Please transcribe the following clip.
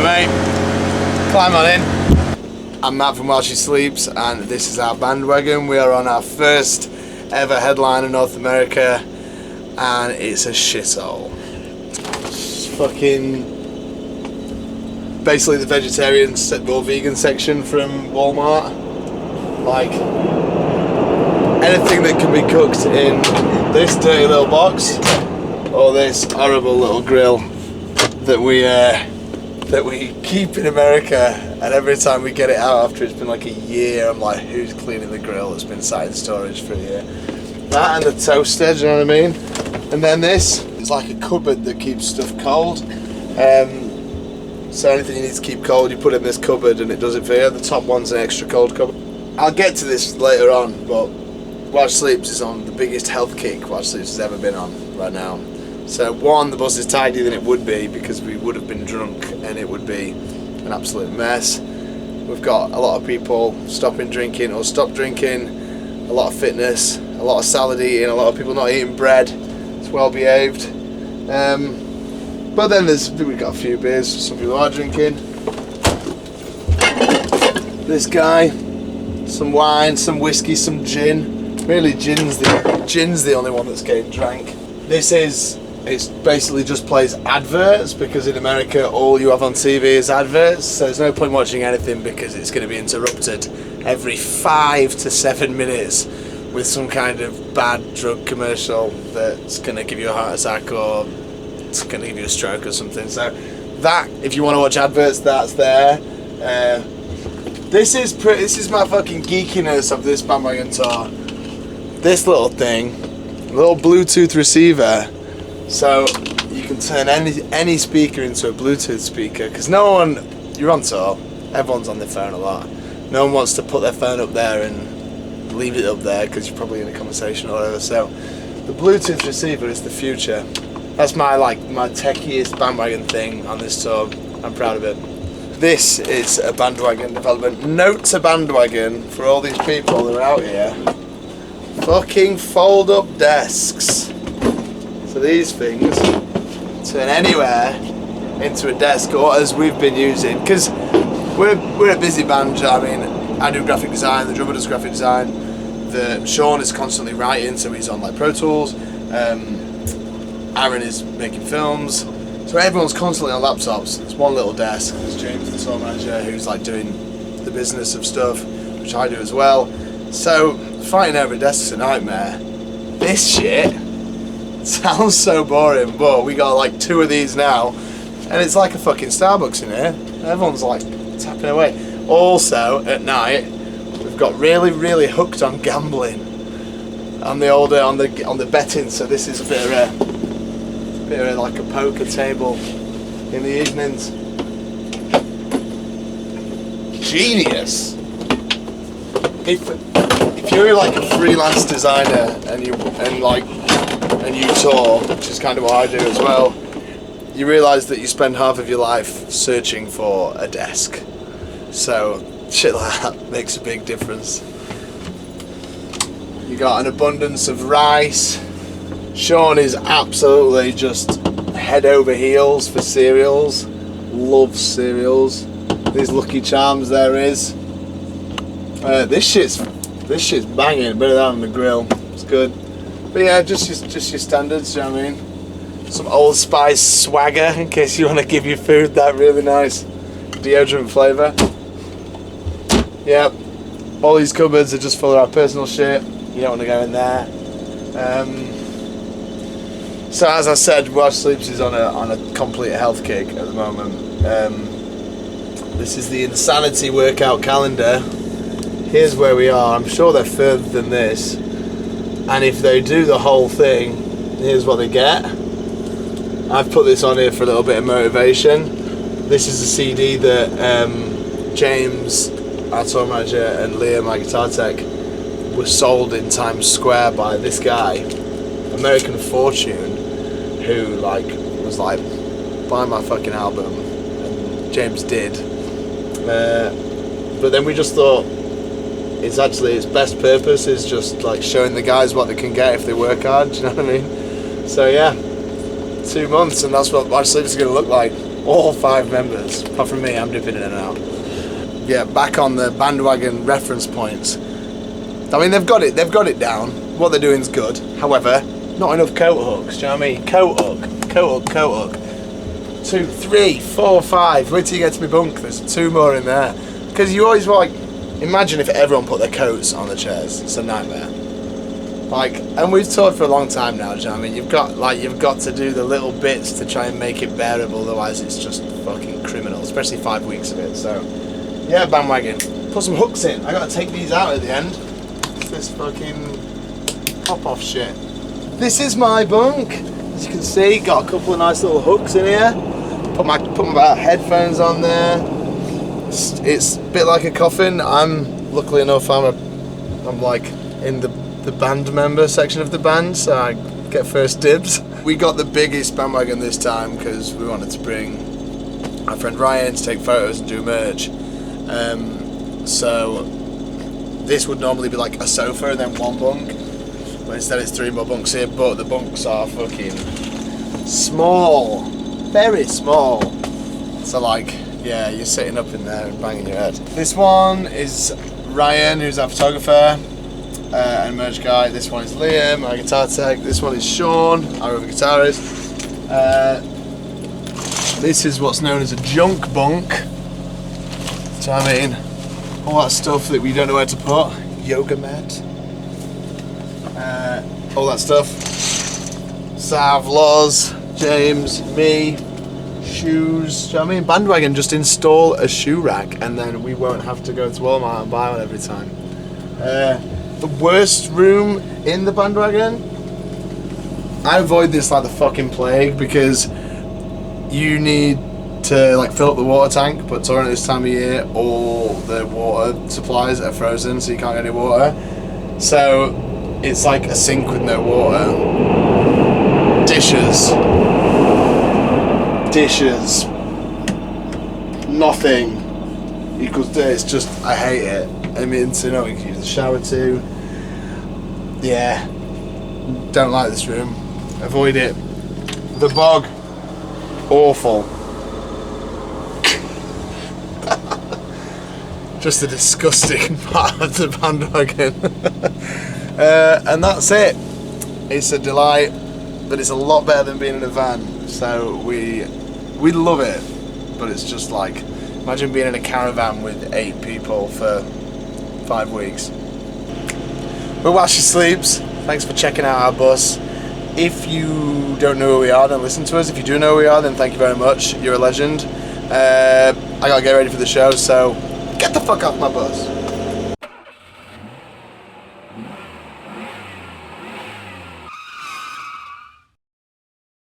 Hello mate, climb on in. I'm Matt from While She Sleeps and this is our bandwagon. We are on our first ever headline in North America and it's a shithole. It's fucking basically the vegetarian or vegan section from Walmart. Like anything that can be cooked in this dirty little box or this horrible little grill that we keep in America, and every time we get it out after it's been like a year, I'm like, who's cleaning the grill that's been sat in storage for a year? That and the toaster, do you know what I mean? And then this is like a cupboard that keeps stuff cold. So anything you need to keep cold, you put it in this cupboard and it does it for you. The top one's an extra cold cupboard. I'll get to this later on, but While She Sleeps is on the biggest health kick While She Sleeps has ever been on right now. So one, the bus is tidier than it would be because we would have been drunk and it would be an absolute mess. We've got a lot of people stopping drinking or stop drinking, a lot of fitness, a lot of salad eating, a lot of people not eating bread. It's well behaved. But then we've got a few beers, some people are drinking. This guy, some wine, some whiskey, some gin. Really gin's the only one that's getting drank. It basically just plays adverts because in America all you have on TV is adverts, so there's no point watching anything because it's going to be interrupted every 5 to 7 minutes with some kind of bad drug commercial that's going to give you a heart attack or it's going to give you a stroke or something. So that, if you want to watch adverts, that's there. This is my fucking geekiness of this bandwagon tour. This little thing, a little Bluetooth receiver. So you can turn any speaker into a Bluetooth speaker because you're on tour, everyone's on their phone a lot. No one wants to put their phone up there and leave it up there because you're probably in a conversation or whatever. So the Bluetooth receiver is the future. That's my techiest bandwagon thing on this tour. I'm proud of it. This is a bandwagon development. Note to bandwagon for all these people that are out here. Fucking fold up desks. So these things turn anywhere into a desk, or as we've been using, because we're a busy band. I mean, I do graphic design, the drummer does graphic design, Sean is constantly writing, so he's on like Pro Tools, Aaron is making films, so everyone's constantly on laptops. There's one little desk, there's James the tour manager who's like doing the business of stuff, which I do as well. So fighting over desks is a nightmare. This shit sounds so boring, but we got like 2 of these now and it's like a fucking Starbucks in here. Everyone's like tapping away. Also at night we've got really hooked on gambling on the betting, so this is a bit of like a poker table in the evenings. Genius. If you're like a freelance designer and you tour, which is kind of what I do as well, you realise that you spend half of your life searching for a desk. So shit like that makes a big difference. You got an abundance of rice. Sean is absolutely just head over heels for cereals. Loves cereals. These Lucky Charms there is. This shit's banging. Better than on the grill. It's good. But yeah, just your standards, you know what I mean? Some Old Spice swagger in case you want to give your food that really nice deodorant flavour. Yep, all these cupboards are just full of our personal shit. You don't want to go in there. So as I said, While She Sleeps is on a complete health kick at the moment. This is the Insanity workout calendar. Here's where we are. I'm sure they're further than this. And if they do the whole thing, here's what they get. I've put this on here for a little bit of motivation. This is a CD that James, our tour manager, and Liam, my guitar tech, were sold in Times Square by this guy, American Fortune, who was like, buy my fucking album, and James did. But then we just thought, its best purpose is just like showing the guys what they can get if they work hard, do you know what I mean? So yeah, 2 months and that's what While She Sleeps is going to look like. All 5 members. Apart from me, I'm dipping in and out. Yeah, back on the bandwagon reference points. I mean, they've got it down. What they're doing is good. However, not enough coat hooks. Do you know what I mean? Coat hook. 2, 3, 4, 5. Wait till you get to my bunk. There's 2 more in there. Because you always like, imagine if everyone put their coats on the chairs. It's a nightmare. Like, and we've talked for a long time now. Do you know what I mean? You've got to do the little bits to try and make it bearable. Otherwise, it's just fucking criminal. Especially 5 weeks of it. So, yeah, bandwagon. Put some hooks in. I gotta take these out at the end. It's this fucking pop-off shit. This is my bunk. As you can see, got a couple of nice little hooks in here. Put my headphones on there. It's a bit like a coffin. Luckily enough, I'm like in the band member section of the band, so I get first dibs. We got the biggest bandwagon this time because we wanted to bring our friend Ryan to take photos and do merch. So this would normally be like a sofa and then 1 bunk, but instead it's 3 more bunks here. But the bunks are fucking small, very small. So like, yeah, you're sitting up in there and banging your head. This one is Ryan, who's our photographer and merch guy. This one is Liam, our guitar tech. This one is Sean, our other guitarist. This is what's known as a junk bunk. So I mean, all that stuff that we don't know where to put. Yoga mat. All that stuff. Sav, Loz, James, me, shoes. Do you know what I mean? Bandwagon, just install a shoe rack and then we won't have to go to Walmart and buy one every time. The worst room in the bandwagon, I avoid this like the fucking plague because you need to like fill up the water tank, but during this time of year all the water supplies are frozen, so you can't get any water. So it's like a sink with no water. Dishes, nothing equals this. Just, I hate it. I mean, so no, you can use the shower too. Yeah, don't like this room. Avoid it. The bog, awful. Just a disgusting part of the bandwagon. And that's it. It's a delight, but it's a lot better than being in a van. So we love it, but it's just like, imagine being in a caravan with 8 people for 5 weeks. But while she sleeps, thanks for checking out our bus. If you don't know who we are, then listen to us. If you do know who we are, then thank you very much. You're a legend. I gotta get ready for the show, so get the fuck off my bus.